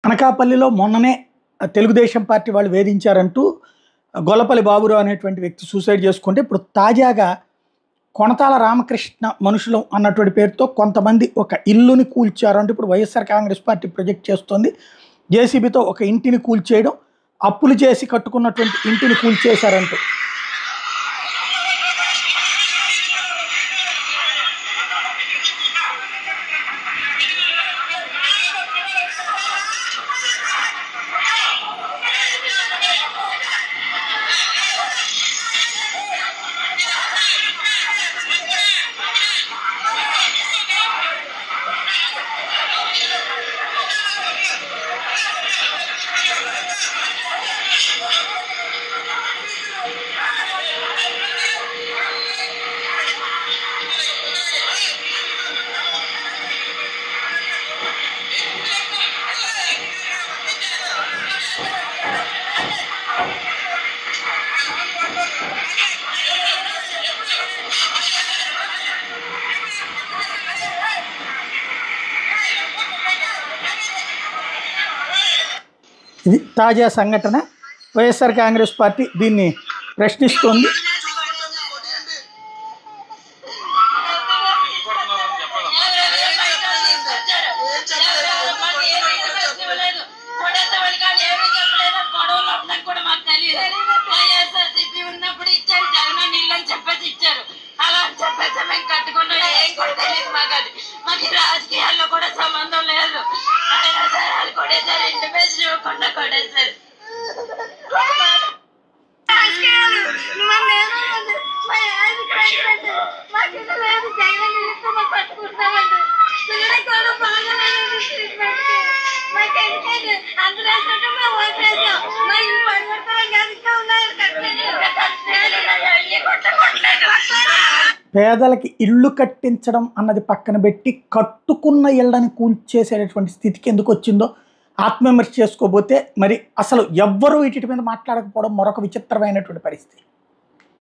అనకాపల్లిలో మొన్ననే తెలుగుదేశం పార్టీ వాళ్ళు వేధించారంటూ గొల్లపల్లి బాబురావు అనేటువంటి వ్యక్తి సూసైడ్ చేసుకుంటే ఇప్పుడు తాజాగా కొనతాల రామకృష్ణ మనుషులు అన్నటువంటి పేరుతో కొంతమంది ఒక ఇల్లుని కూల్చారు అంటే ఇప్పుడు వైఎస్ఆర్ కాంగ్రెస్ పార్టీ ప్రొజెక్ట్ చేస్తోంది. జేసీబీతో ఒక ఇంటిని కూల్చేయడం, అప్పులు చేసి కట్టుకున్నటువంటి ఇంటిని కూల్చేశారంటూ. ఇది తాజా సంఘటన. వైఎస్ఆర్ కాంగ్రెస్ పార్టీ దీన్ని ప్రశ్నిస్తోంది. రాజకీయాల్లో కూడా సంబంధం లేదు. ఆయన సరాలు కొడేసారు, ఇంటి మీద చూడకుండా కొడేసారు. పేదలకి ఇళ్ళు కట్టించడం అన్నది పక్కన పెట్టి కట్టుకున్న ఇళ్ళని కూల్చేసేటటువంటి స్థితికి ఎందుకు వచ్చిందో ఆత్మవిమర్శ చేసుకోబోతే మరి అసలు ఎవ్వరూ వీటి మీద మాట్లాడకపోవడం మరొక విచిత్రమైనటువంటి పరిస్థితి.